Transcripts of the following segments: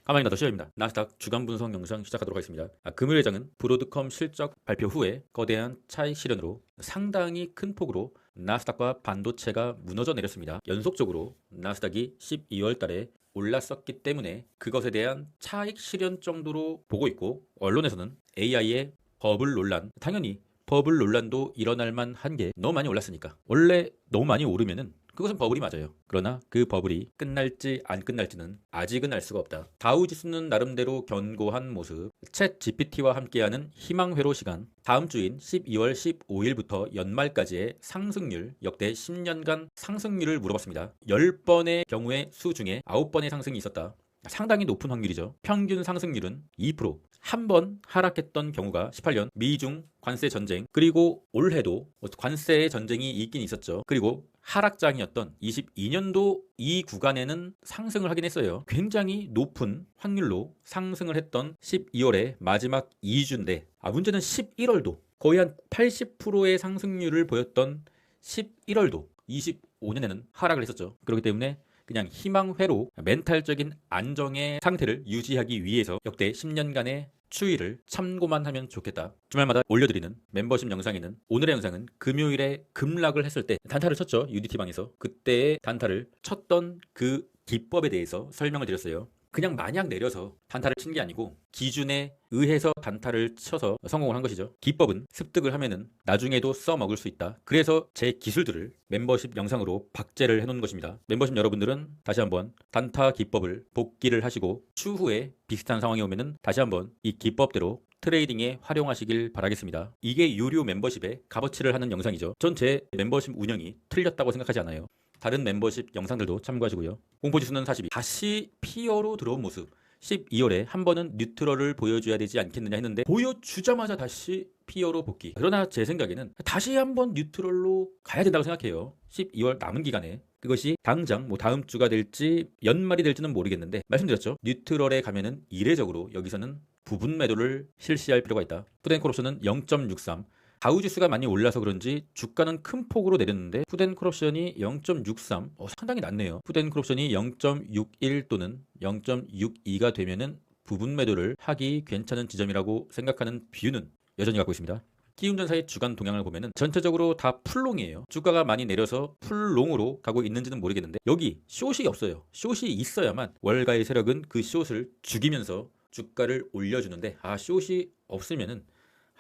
가만히 놔둬 시작입니다. 나스닥 주간 분석 영상 시작하도록 하겠습니다. 금요일 장은 브로드컴 실적 발표 후에 거대한 차익 실현으로 상당히 큰 폭으로 나스닥과 반도체가 무너져 내렸습니다. 연속적으로 나스닥이 12월 달에 올랐었기 때문에 그것에 대한 차익 실현 정도로 보고 있고, 언론에서는 AI의 버블 논란, 당연히 버블 논란도 일어날 만한 게 너무 많이 올랐으니까, 원래 너무 많이 오르면은 그것은 버블이 맞아요. 그러나 그 버블이 끝날지 안 끝날지는 아직은 알 수가 없다. 다우지수는 나름대로 견고한 모습, 챗 GPT와 함께하는 희망회로 시간, 다음 주인 12월 15일부터 연말까지의 상승률, 역대 10년간 상승률을 물어봤습니다. 10번의 경우의 수 중에 9번의 상승이 있었다. 상당히 높은 확률이죠. 평균 상승률은 2%. 한 번 하락했던 경우가 18년 미중 관세 전쟁, 그리고 올해도 관세의 전쟁이 있긴 있었죠. 그리고 하락장이었던 22년도 이 구간에는 상승을 하긴 했어요. 굉장히 높은 확률로 상승을 했던 12월의 마지막 2주인데, 문제는 11월도 거의 한 80%의 상승률을 보였던 11월도 25년에는 하락을 했었죠. 그렇기 때문에 그냥 희망회로 멘탈적인 안정의 상태를 유지하기 위해서 역대 10년간의 추이를 참고만 하면 좋겠다. 주말마다 올려드리는 멤버십 영상에는, 오늘의 영상은 금요일에 급락을 했을 때 단타를 쳤죠. UDT방에서. 그때의 단타를 쳤던 그 기법에 대해서 설명을 드렸어요. 그냥 마냥 내려서 단타를 친 게 아니고 기준에 의해서 단타를 쳐서 성공을 한 것이죠. 기법은 습득을 하면은 나중에도 써먹을 수 있다. 그래서 제 기술들을 멤버십 영상으로 박제를 해놓은 것입니다. 멤버십 여러분들은 다시 한번 단타 기법을 복기를 하시고, 추후에 비슷한 상황이 오면은 다시 한번 이 기법대로 트레이딩에 활용하시길 바라겠습니다. 이게 유료 멤버십의 값어치를 하는 영상이죠. 전 제 멤버십 운영이 틀렸다고 생각하지 않아요. 다른 멤버십 영상들도 참고하시고요. 공포지수는 42. 다시 피어로 들어온 모습. 12월에 한 번은 뉴트럴을 보여줘야 되지 않겠느냐 했는데, 보여주자마자 다시 피어로 복귀. 그러나 제 생각에는 다시 한번 뉴트럴로 가야 된다고 생각해요. 12월 남은 기간에. 그것이 당장 다음 주가 될지 연말이 될지는 모르겠는데, 말씀드렸죠. 뉴트럴에 가면은 이례적으로 여기서는 부분 매도를 실시할 필요가 있다. 푸드앤콜옵션은 0.63. 다우지수가 많이 올라서 그런지 주가는 큰 폭으로 내렸는데 푸드앤콜옵션이 0.63, 상당히 낮네요. 푸드앤콜옵션이 0.61 또는 0.62가 되면은 부분 매도를 하기 괜찮은 지점이라고 생각하는 뷰는 여전히 갖고 있습니다. 키움전사의 주간 동향을 보면은 전체적으로 다 풀롱이에요. 주가가 많이 내려서 풀롱으로 가고 있는지는 모르겠는데, 여기 숏이 없어요. 숏이 있어야만 월가의 세력은 그 숏을 죽이면서 주가를 올려주는데, 숏이 없으면은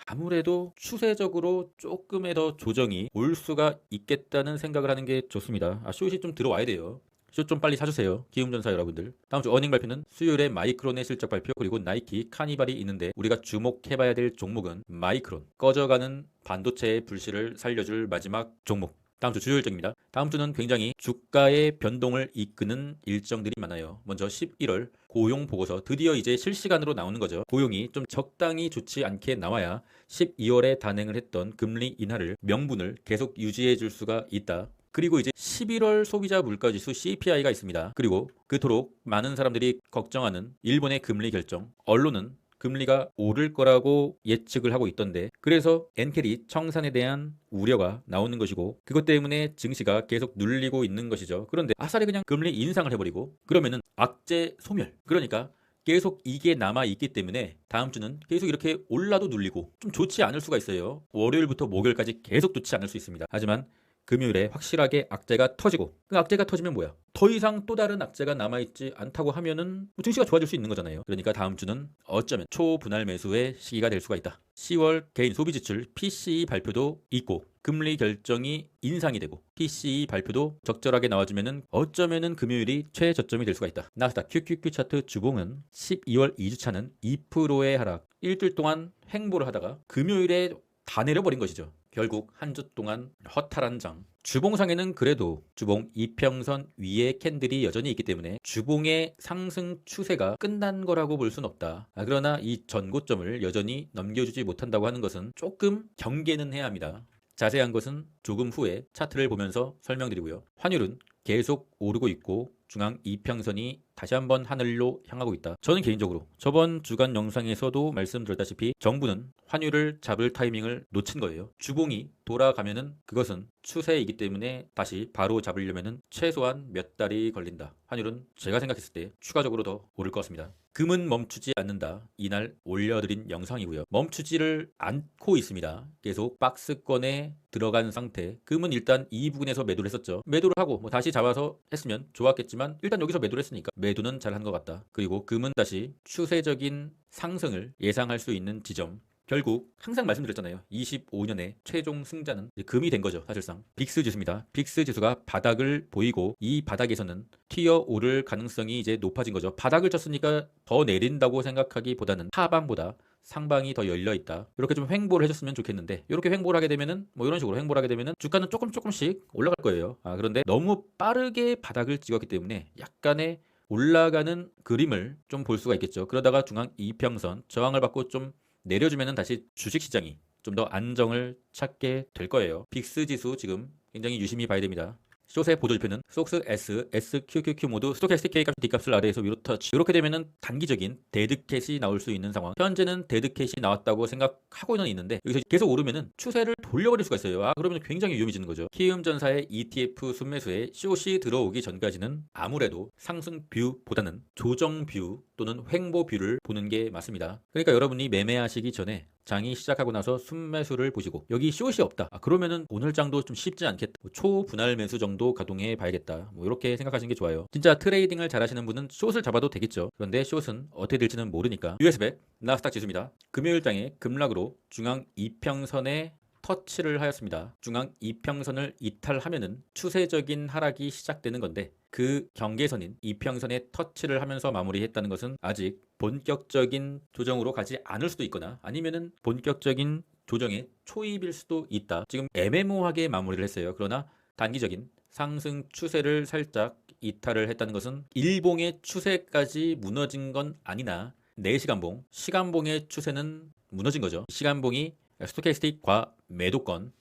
아무래도 추세적으로 조금의 더 조정이 올 수가 있겠다는 생각을 하는 게 좋습니다. 숏이 좀 들어와야 돼요. 숏 좀 빨리 사주세요. 기움전사 여러분들. 다음 주 어닝 발표는 수요일에 마이크론의 실적 발표, 그리고 나이키, 카니발이 있는데, 우리가 주목해봐야 될 종목은 마이크론. 꺼져가는 반도체의 불씨를 살려줄 마지막 종목. 다음 주 주요 일정입니다. 다음 주는 굉장히 주가의 변동을 이끄는 일정들이 많아요. 먼저 11월 고용 보고서, 드디어 이제 실시간으로 나오는 거죠. 고용이 좀 적당히 좋지 않게 나와야 12월에 단행을 했던 금리 인하를, 명분을 계속 유지해 줄 수가 있다. 그리고 이제 11월 소비자 물가지수 CPI가 있습니다. 그리고 그토록 많은 사람들이 걱정하는 일본의 금리 결정, 언론은 금리가 오를 거라고 예측을 하고 있던데, 그래서 엔캐리 청산에 대한 우려가 나오는 것이고, 그것 때문에 증시가 계속 눌리고 있는 것이죠. 그런데 아싸리 그냥 금리 인상을 해버리고 그러면은 악재 소멸, 그러니까 계속 이게 남아있기 때문에 다음 주는 계속 이렇게 올라도 눌리고 좀 좋지 않을 수가 있어요. 월요일부터 목요일까지 계속 좋지 않을 수 있습니다. 하지만 금요일에 확실하게 악재가 터지고, 그 악재가 터지면 뭐야? 더 이상 또 다른 악재가 남아있지 않다고 하면은 증시가 좋아질 수 있는 거잖아요. 그러니까 다음 주는 어쩌면 초분할 매수의 시기가 될 수가 있다. 10월 개인 소비지출 PCE 발표도 있고, 금리 결정이 인상이 되고 PCE 발표도 적절하게 나와주면은 어쩌면은 금요일이 최저점이 될 수가 있다. 나스닥 QQQ 차트 주봉은 12월 2주차는 2%의 하락, 일주일 동안 횡보를 하다가 금요일에 다 내려버린 것이죠. 결국 한 주 동안 허탈한 장. 주봉상에는 그래도 주봉 이평선 위에 캔들이 여전히 있기 때문에 주봉의 상승 추세가 끝난 거라고 볼 순 없다. 그러나 이 전고점을 여전히 넘겨주지 못한다고 하는 것은 조금 경계는 해야 합니다. 자세한 것은 조금 후에 차트를 보면서 설명드리고요. 환율은 계속 오르고 있고 중앙 이평선이 다시 한번 하늘로 향하고 있다. 저는 개인적으로 저번 주간 영상에서도 말씀드렸다시피 정부는 환율을 잡을 타이밍을 놓친 거예요. 주봉이 돌아가면은 그것은 추세이기 때문에 다시 바로 잡으려면은 최소한 몇 달이 걸린다. 환율은 제가 생각했을 때 추가적으로 더 오를 것 같습니다. 금은 멈추지 않는다. 이날 올려드린 영상이고요. 멈추지를 않고 있습니다. 계속 박스권에 들어간 상태. 금은 일단 이 부분에서 매도를 했었죠. 매도를 하고 뭐 다시 잡아서 했으면 좋았겠지만 일단 여기서 매도를 했으니까 매도는 잘한 것 같다. 그리고 금은 다시 추세적인 상승을 예상할 수 있는 지점. 결국 항상 말씀드렸잖아요. 25년의 최종 승자는 금이 된 거죠. 사실상 빅스 지수입니다. 빅스 지수가 바닥을 보이고 이 바닥에서는 튀어 오를 가능성이 이제 높아진 거죠. 바닥을 쳤으니까 더 내린다고 생각하기보다는 하방보다 상방이 더 열려 있다. 이렇게 좀 횡보를 해줬으면 좋겠는데 이렇게 횡보를 하게 되면은 뭐 이런 식으로 횡보를 하게 되면은 주가는 조금씩 올라갈 거예요. 그런데 너무 빠르게 바닥을 찍었기 때문에 약간의 올라가는 그림을 좀 볼 수가 있겠죠. 그러다가 중앙 이평선 저항을 받고 좀 내려주면은 다시 주식시장이 좀 더 안정을 찾게 될 거예요. 빅스 지수 지금 굉장히 유심히 봐야 됩니다. 숏의 보조지표는 속스 S, SQQQ 모두 스토캐스틱 K값, D값을 아래에서 위로 터치. 이렇게 되면은 단기적인 데드캣이 나올 수 있는 상황. 현재는 데드캣이 나왔다고 생각하고는 있는데 여기서 계속 오르면은 추세를 돌려버릴 수가 있어요. 그러면 굉장히 위험해지는 거죠. 키움전사의 ETF 순매수에 숏이 들어오기 전까지는 아무래도 상승 뷰보다는 조정 뷰 또는 횡보 뷰를 보는 게 맞습니다. 그러니까 여러분이 매매하시기 전에 장이 시작하고 나서 순매수를 보시고 여기 숏이 없다. 그러면은 오늘 장도 좀 쉽지 않겠다. 초분할 매수 정도 가동해 봐야겠다. 이렇게 생각하시는 게 좋아요. 진짜 트레이딩을 잘하시는 분은 숏을 잡아도 되겠죠. 그런데 숏은 어떻게 될지는 모르니까. US100 나스닥 지수입니다. 금요일장에 급락으로 중앙 이평선에 터치를 하였습니다. 중앙 이평선을 이탈하면은 추세적인 하락이 시작되는 건데 그 경계선인 이평선에 터치를 하면서 마무리했다는 것은 아직 본격적인 조정으로 가지 않을 수도 있거나 아니면은 본격적인 조정의 초입일 수도 있다. 지금 애매모호하게 마무리를 했어요. 그러나 단기적인 상승 추세를 살짝 이탈을 했다는 것은 일봉의 추세까지 무너진 건 아니나 4시간봉, 시간봉의 추세는 무너진 거죠. 시간봉이 스토캐스틱과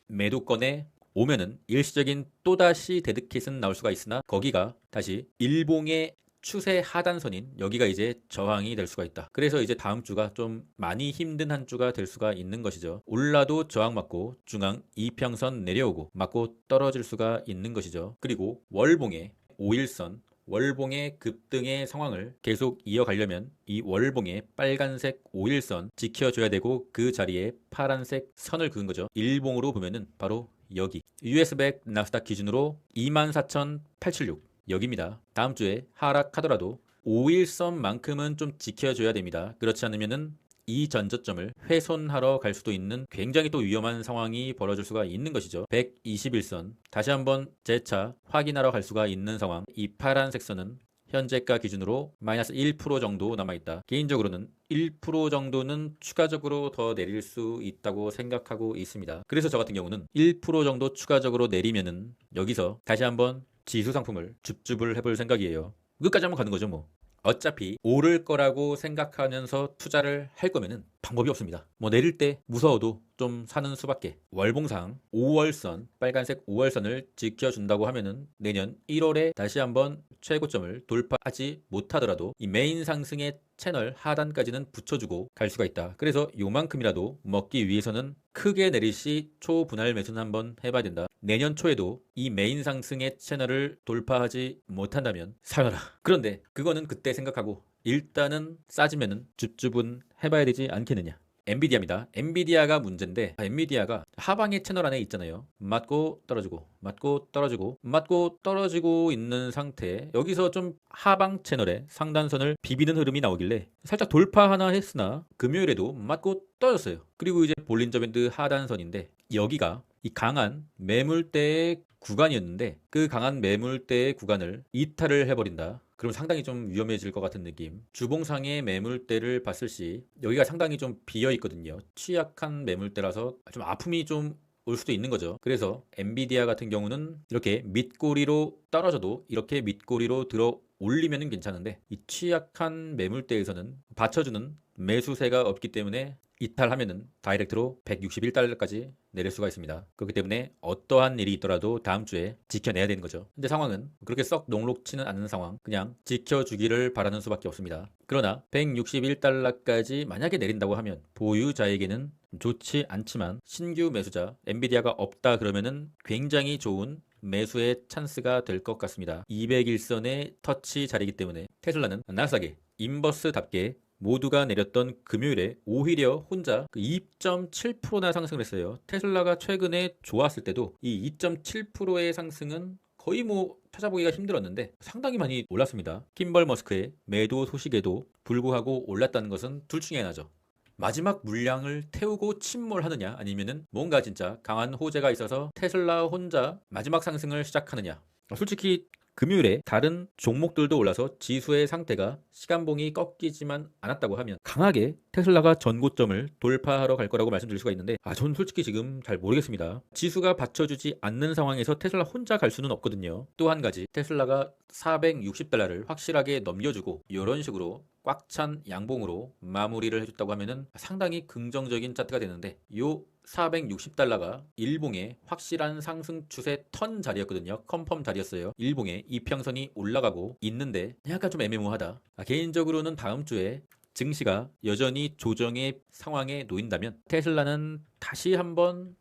매도권에 오면은 일시적인 또다시 데드캣은 나올 수가 있으나 거기가 다시 일봉의 추세 하단선인 여기가 이제 저항이 될 수가 있다. 그래서 이제 다음 주가 좀 많이 힘든 한 주가 될 수가 있는 것이죠. 올라도 저항 맞고 중앙 이평선 내려오고 맞고 떨어질 수가 있는 것이죠. 그리고 월봉의 5일선 월봉의 급등의 상황을 계속 이어가려면 이 월봉의 빨간색 5일선 지켜줘야 되고 그 자리에 파란색 선을 그은 거죠. 일봉으로 보면은 바로 여기 US100 나스닥 기준으로 24,876 여기입니다. 다음 주에 하락하더라도 5일선만큼은 좀 지켜줘야 됩니다. 그렇지 않으면은 이 전저점을 훼손하러 갈 수도 있는 굉장히 또 위험한 상황이 벌어질 수가 있는 것이죠. 121선 다시 한번 재차 확인하러 갈 수가 있는 상황. 이 파란색 선은 현재가 기준으로 마이너스 1% 정도 남아있다. 개인적으로는 1% 정도는 추가적으로 더 내릴 수 있다고 생각하고 있습니다. 그래서 저 같은 경우는 1% 정도 추가적으로 내리면은 여기서 다시 한번 지수 상품을 줍줍을 해볼 생각이에요. 끝까지 한번 가는 거죠 뭐. 어차피 오를 거라고 생각하면서 투자를 할 거면은 방법이 없습니다. 뭐 내릴 때 무서워도 좀 사는 수밖에. 월봉상 5월선 빨간색 5월선을 지켜준다고 하면은 내년 1월에 다시 한번 최고점을 돌파하지 못하더라도 이 메인 상승의 채널 하단까지는 붙여주고 갈 수가 있다. 그래서 요만큼이라도 먹기 위해서는 크게 내릴 시 초분할 매수는 한번 해봐야 된다. 내년 초에도 이 메인 상승의 채널을 돌파하지 못한다면 사려라. 그런데 그거는 그때 생각하고 일단은 싸지면은 줍줍은 해봐야 되지 않겠느냐. 엔비디아입니다. 엔비디아가 문제인데 엔비디아가 하방의 채널 안에 있잖아요. 맞고 떨어지고 맞고 떨어지고 맞고 떨어지고 있는 상태. 여기서 좀 하방 채널에 상단선을 비비는 흐름이 나오길래 살짝 돌파 하나 했으나 금요일에도 맞고 떨어졌어요. 그리고 이제 볼린저 밴드 하단선인데 여기가 이 강한 매물대의 구간이었는데 그 강한 매물대의 구간을 이탈을 해버린다. 그럼 상당히 좀 위험해질 것 같은 느낌. 주봉상의 매물대를 봤을 시 여기가 상당히 좀 비어 있거든요. 취약한 매물대라서 좀 아픔이 좀 올 수도 있는 거죠. 그래서 엔비디아 같은 경우는 이렇게 밑꼬리로 떨어져도 이렇게 밑꼬리로 들어 올리면은 괜찮은데 이 취약한 매물대에서는 받쳐주는 매수세가 없기 때문에 이탈하면은 다이렉트로 161달러까지 내릴 수가 있습니다. 그렇기 때문에 어떠한 일이 있더라도 다음 주에 지켜내야 되는 거죠. 근데 상황은 그렇게 썩 녹록치는 않는 상황, 그냥 지켜주기를 바라는 수밖에 없습니다. 그러나 161달러까지 만약에 내린다고 하면 보유자에게는 좋지 않지만 신규 매수자, 엔비디아가 없다 그러면은 굉장히 좋은 매수의 찬스가 될 것 같습니다. 201선의 터치 자리이기 때문에 테슬라는 나스닥에 인버스답게 모두가 내렸던 금요일에 오히려 혼자 2.7%나 상승을 했어요. 테슬라가 최근에 좋았을 때도 이 2.7%의 상승은 거의 찾아보기가 힘들었는데 상당히 많이 올랐습니다. 킴벌 머스크의 매도 소식에도 불구하고 올랐다는 것은 둘 중에 하나죠. 마지막 물량을 태우고 침몰하느냐, 아니면은 뭔가 진짜 강한 호재가 있어서 테슬라 혼자 마지막 상승을 시작하느냐. 솔직히 금요일에 다른 종목들도 올라서 지수의 상태가 시간봉이 꺾이지만 않았다고 하면 강하게 테슬라가 전고점을 돌파하러 갈 거라고 말씀드릴 수가 있는데 전 솔직히 지금 잘 모르겠습니다. 지수가 받쳐주지 않는 상황에서 테슬라 혼자 갈 수는 없거든요. 또 한 가지, 테슬라가 460달러를 확실하게 넘겨주고 이런 식으로 꽉 찬 양봉으로 마무리를 해줬다고 하면은 상당히 긍정적인 차트가 되는데 요 460달러가 일봉의 확실한 상승 추세 턴 자리였거든요. 컨펌 자리였어요. 일봉의 이평선이 올라가고 있는데 약간 좀 애매모호하다. 개인적으로는 다음 주에 증시가 여전히 조정의 상황에 놓인다면 테슬라는 다시 한번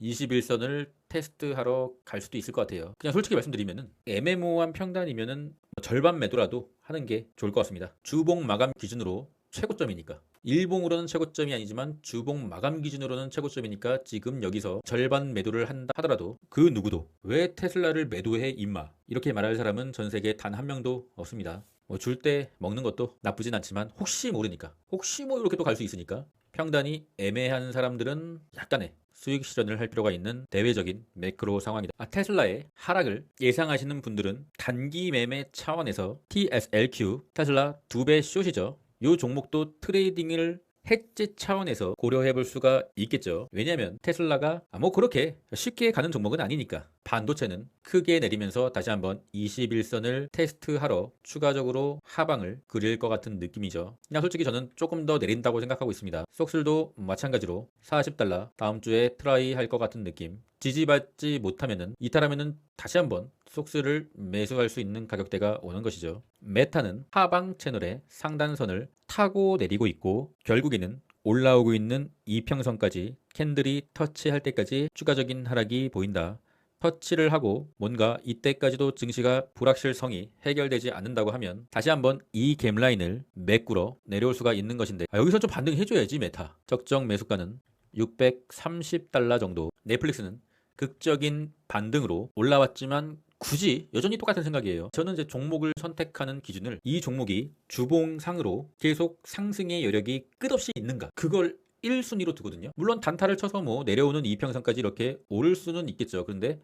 21선을 테스트하러 갈 수도 있을 것 같아요. 그냥 솔직히 말씀드리면은 애매모호한 평단이면은 절반 매도라도 하는 게 좋을 것 같습니다. 주봉 마감 기준으로 최고점이니까. 일봉으로는 최고점이 아니지만 주봉 마감 기준으로는 최고점이니까 지금 여기서 절반 매도를 한다 하더라도 그 누구도 왜 테슬라를 매도해 임마 이렇게 말할 사람은 전 세계에 단 한 명도 없습니다. 줄 때 먹는 것도 나쁘진 않지만 혹시 모르니까, 혹시 이렇게 또 갈 수 있으니까 평단이 애매한 사람들은 약간의 수익 실현을 할 필요가 있는 대외적인 매크로 상황이다. 테슬라의 하락을 예상하시는 분들은 단기 매매 차원에서 TSLQ, 테슬라 2배 숏이죠. 이 종목도 트레이딩을 해지 차원에서 고려해 볼 수가 있겠죠. 왜냐하면 테슬라가 그렇게 쉽게 가는 종목은 아니니까. 반도체는 크게 내리면서 다시 한번 21선을 테스트하러 추가적으로 하방을 그릴 것 같은 느낌이죠. 그냥 솔직히 저는 조금 더 내린다고 생각하고 있습니다. 속슬도 마찬가지로 40달러 다음 주에 트라이 할 것 같은 느낌. 지지받지 못하면은, 이탈하면은 다시 한번 속스를 매수할 수 있는 가격대가 오는 것이죠. 메타는 하방 채널의 상단선을 타고 내리고 있고 결국에는 올라오고 있는 이평선까지 캔들이 터치할 때까지 추가적인 하락이 보인다. 터치를 하고 뭔가 이때까지도 증시가 불확실성이 해결되지 않는다고 하면 다시 한번 이 갭라인을 메꾸러 내려올 수가 있는 것인데 여기서 좀 반등해줘야지. 메타 적정 매수가는 630달러 정도. 넷플릭스는 극적인 반등으로 올라왔지만 굳이 여전히 똑같은 생각이에요. 저는 이제 종목을 선택하는 기준을 이 종목이 주봉상으로 계속 상승의 여력이 끝없이 있는가, 그걸 1순위로 두거든요. 물론 단타를 쳐서 내려오는 이평선까지 이렇게 오를 수는 있겠죠. 그런데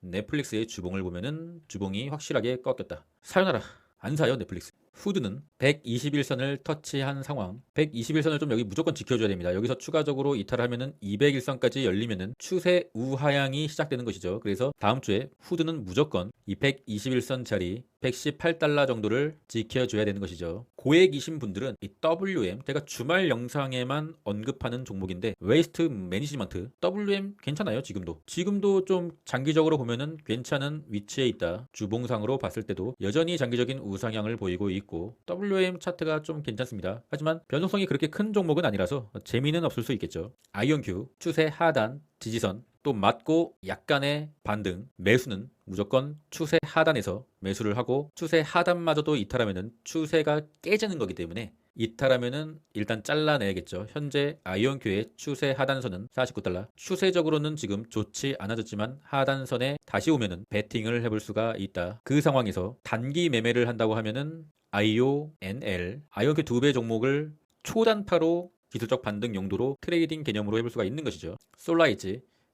넷플릭스의 주봉을 보면은 주봉이 확실하게 꺾였다. 사요나라. 안 사요 넷플릭스. 후드는 121선을 터치한 상황. 121선을 좀 여기 무조건 지켜줘야 됩니다. 여기서 추가적으로 이탈하면은 201선까지 열리면은 추세 우하향이 시작되는 것이죠. 그래서 다음 주에 후드는 무조건 이 121선 자리 118달러 정도를 지켜줘야 되는 것이죠. 고액이신 분들은 이 WM, 제가 주말 영상에만 언급하는 종목인데 웨이스트 매니지먼트, WM 괜찮아요. 지금도 좀 장기적으로 보면은 괜찮은 위치에 있다. 주봉상으로 봤을 때도 여전히 장기적인 우상향을 보이고 있고 WM 차트가 좀 괜찮습니다. 하지만 변동성이 그렇게 큰 종목은 아니라서 재미는 없을 수 있겠죠. 아이온큐 추세 하단 지지선 또 맞고 약간의 반등. 매수는 무조건 추세 하단에서 매수를 하고 추세 하단마저도 이탈하면은 추세가 깨지는 거기 때문에 이탈하면은 일단 잘라내야겠죠. 현재 아이온큐의 추세 하단선은 49달러. 추세적으로는 지금 좋지 않아졌지만 하단선에 다시 오면은 베팅을 해볼 수가 있다. 그 상황에서 단기 매매를 한다고 하면은 IONL, 아이온큐 2배 종목을 초단타로 기술적 반등 용도로 트레이딩 개념으로 해볼 수가 있는 것이죠.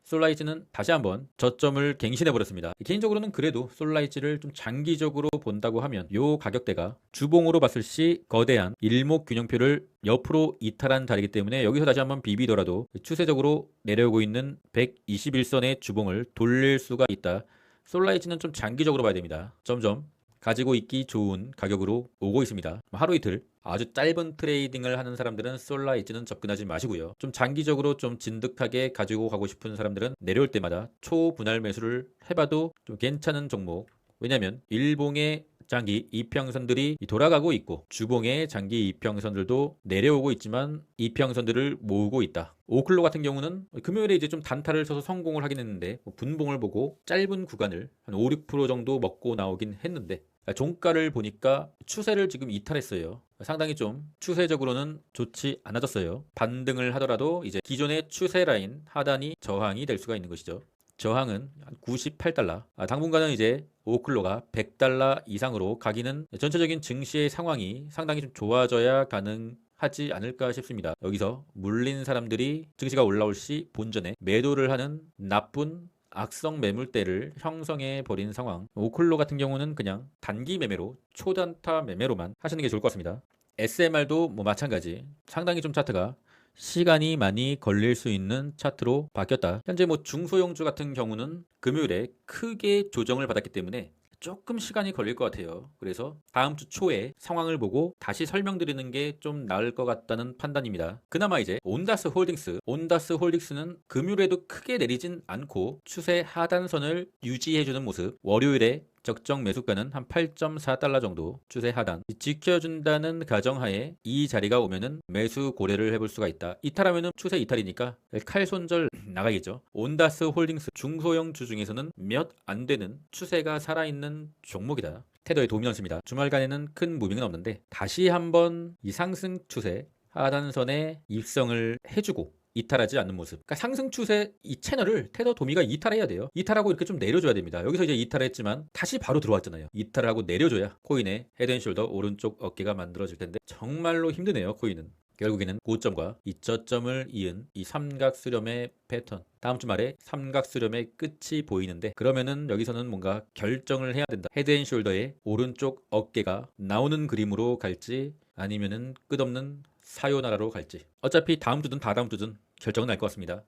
솔라이즈는 다시 한번 저점을 갱신해버렸습니다. 개인적으로는 그래도 솔라이즈를 좀 장기적으로 본다고 하면 이 가격대가 주봉으로 봤을 시 거대한 일목균형표를 옆으로 이탈한 자리이기 때문에 여기서 다시 한번 비비더라도 추세적으로 내려오고 있는 121선의 주봉을 돌릴 수가 있다. 솔라이즈는 좀 장기적으로 봐야 됩니다. 점점 가지고 있기 좋은 가격으로 오고 있습니다. 하루 이틀 아주 짧은 트레이딩을 하는 사람들은 솔라이즈는 접근하지 마시고요. 좀 장기적으로 좀 진득하게 가지고 가고 싶은 사람들은 내려올 때마다 초분할 매수를 해봐도 좀 괜찮은 종목. 왜냐면 일봉의 장기 이평선들이 돌아가고 있고 주봉의 장기 이평선들도 내려오고 있지만 이평선들을 모으고 있다. 오클로 같은 경우는 금요일에 이제 좀 단타를 쳐서 성공을 하긴 했는데 분봉을 보고 짧은 구간을 한 5, 6% 정도 먹고 나오긴 했는데 종가를 보니까 추세를 지금 이탈했어요. 상당히 좀 추세적으로는 좋지 않아졌어요. 반등을 하더라도 이제 기존의 추세 라인 하단이 저항이 될 수가 있는 것이죠. 저항은 98달러. 당분간은 이제 오클로가 100달러 이상으로 가기는 전체적인 증시의 상황이 상당히 좀 좋아져야 가능하지 않을까 싶습니다. 여기서 물린 사람들이 증시가 올라올 시 본전에 매도를 하는 나쁜 악성 매물대를 형성해 버린 상황. 오클로 같은 경우는 그냥 단기 매매로 초단타 매매로만 하시는 게 좋을 것 같습니다. SMR도 뭐 마찬가지. 상당히 좀 차트가 시간이 많이 걸릴 수 있는 차트로 바뀌었다. 현재 뭐 중소형주 같은 경우는 금요일에 크게 조정을 받았기 때문에 조금 시간이 걸릴 것 같아요. 그래서 다음 주 초에 상황을 보고 다시 설명드리는 게 좀 나을 것 같다는 판단입니다. 그나마 이제 온다스 홀딩스는 금요일에도 크게 내리진 않고 추세 하단선을 유지해주는 모습. 월요일에 적정 매수가는 한 8.4달러 정도 추세 하단 지켜준다는 가정하에 이 자리가 오면은 매수 고려를 해볼 수가 있다. 이탈하면은 추세 이탈이니까 칼 손절 나가겠죠. 온다스 홀딩스 중소형 주 중에서는 몇 안 되는 추세가 살아있는 종목이다. 테더에 도움이 않습니다. 주말간에는 큰 무빙은 없는데 다시 한번 이 상승 추세 하단선에 입성을 해주고 이탈하지 않는 모습. 그러니까 상승 추세 이 채널을 테더 도미가 이탈해야 돼요. 이탈하고 이렇게 좀 내려줘야 됩니다. 여기서 이제 이탈했지만 다시 바로 들어왔잖아요. 이탈하고 내려줘야 코인의 헤드앤숄더 오른쪽 어깨가 만들어질 텐데 정말로 힘드네요. 코인은. 결국에는 고점과 이 저점을 이은 이 삼각 수렴의 패턴. 다음 주 말에 삼각 수렴의 끝이 보이는데 그러면은 여기서는 뭔가 결정을 해야 된다. 헤드앤숄더의 오른쪽 어깨가 나오는 그림으로 갈지 아니면은 끝없는 사요나라로 갈지. 어차피 다음 주든 다다음 주든 결정은 날 것 같습니다.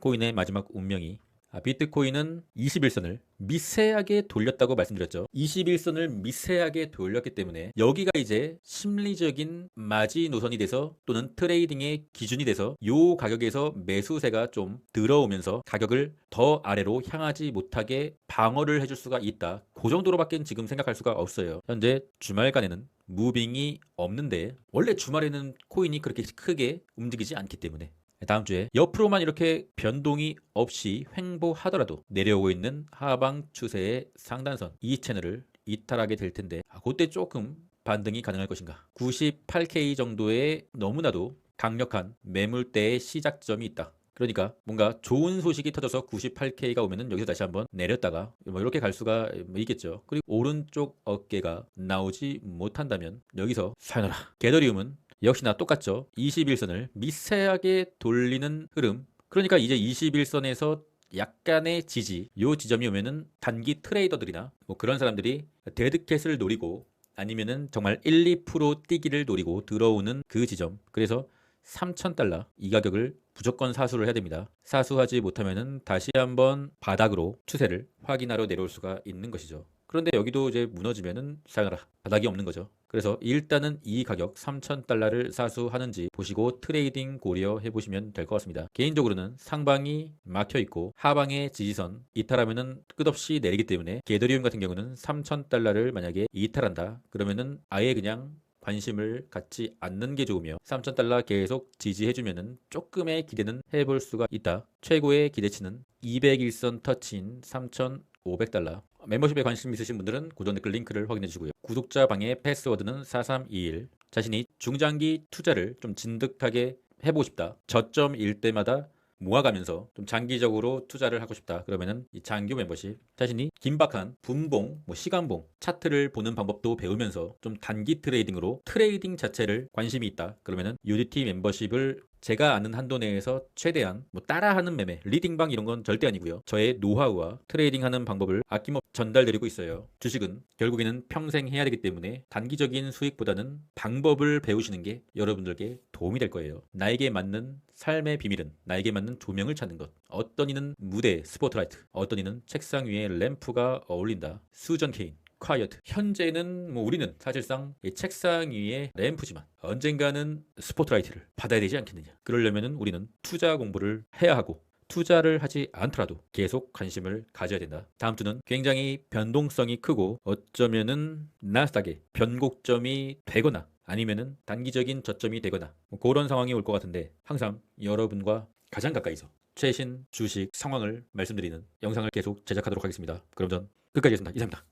코인의 마지막 운명이 비트코인은 21선을 미세하게 돌렸다고 말씀드렸죠. 21선을 미세하게 돌렸기 때문에 여기가 이제 심리적인 마지노선이 돼서 또는 트레이딩의 기준이 돼서 요 가격에서 매수세가 좀 들어오면서 가격을 더 아래로 향하지 못하게 방어를 해줄 수가 있다. 그 정도로밖에 지금 생각할 수가 없어요. 현재 주말간에는 무빙이 없는데 원래 주말에는 코인이 그렇게 크게 움직이지 않기 때문에 다음 주에 옆으로만 이렇게 변동이 없이 횡보하더라도 내려오고 있는 하방 추세의 상단선 이 채널을 이탈하게 될 텐데 그때 조금 반등이 가능할 것인가. 98K 정도의 너무나도 강력한 매물대의 시작점이 있다. 그러니까 뭔가 좋은 소식이 터져서 98K가 오면은 여기서 다시 한번 내렸다가 뭐 이렇게 갈 수가 있겠죠. 그리고 오른쪽 어깨가 나오지 못한다면 여기서 사요나라. 게더리움은 역시나 똑같죠. 21선을 미세하게 돌리는 흐름. 그러니까 이제 21선에서 약간의 지지, 요 지점이 오면은 단기 트레이더들이나 뭐 그런 사람들이 데드캣을 노리고 아니면은 정말 1, 2% 뛰기를 노리고 들어오는 그 지점. 그래서 3,000달러 이 가격을 무조건 사수를 해야 됩니다. 사수하지 못하면은 다시 한번 바닥으로 추세를 확인하러 내려올 수가 있는 것이죠. 그런데 여기도 이제 무너지면은 사요나라. 바닥이 없는 거죠. 그래서 일단은 이 가격 3,000달러를 사수하는지 보시고 트레이딩 고려해 보시면 될 것 같습니다. 개인적으로는 상방이 막혀 있고 하방의 지지선 이탈하면은 끝없이 내리기 때문에 게더리움 같은 경우는 3,000달러를 만약에 이탈한다 그러면은 아예 그냥 관심을 갖지 않는 게 좋으며 3,000달러 계속 지지해주면은 조금의 기대는 해볼 수가 있다. 최고의 기대치는 200일선 터치인 3,500달러. 멤버십에 관심 있으신 분들은 고정 댓글 링크를 확인해 주시고요. 구독자 방의 패스워드는 4321. 자신이 중장기 투자를 좀 진득하게 해보고 싶다. 저점일 때마다 모아가면서 좀 장기적으로 투자를 하고 싶다. 그러면은 이 장교 멤버십 자신이 긴박한 분봉, 뭐 시간봉, 차트를 보는 방법도 배우면서 좀 단기 트레이딩으로 트레이딩 자체를 관심이 있다. 그러면은 UDT 멤버십을 제가 아는 한도 내에서 최대한 뭐 따라하는 매매, 리딩방 이런 건 절대 아니고요. 저의 노하우와 트레이딩하는 방법을 아낌없이 전달드리고 있어요. 주식은 결국에는 평생 해야 되기 때문에 단기적인 수익보다는 방법을 배우시는 게 여러분들께 도움이 될 거예요. 나에게 맞는 삶의 비밀은 나에게 맞는 조명을 찾는 것. 어떤 이는 무대 스포트라이트, 어떤 이는 책상 위에 램프가 어울린다. 수전 케인. quiet. 현재는 우리는 사실상 이 책상 위에 램프지만 언젠가는 스포트라이트를 받아야 되지 않겠느냐. 그러려면 우리는 투자 공부를 해야 하고 투자를 하지 않더라도 계속 관심을 가져야 된다. 다음 주는 굉장히 변동성이 크고 어쩌면은 나스닥의 변곡점이 되거나 아니면은 단기적인 저점이 되거나 그런 상황이 올 것 같은데 항상 여러분과 가장 가까이서 최신 주식 상황을 말씀드리는 영상을 계속 제작하도록 하겠습니다. 그럼 전 끝까지 했습니다. 이상입니다.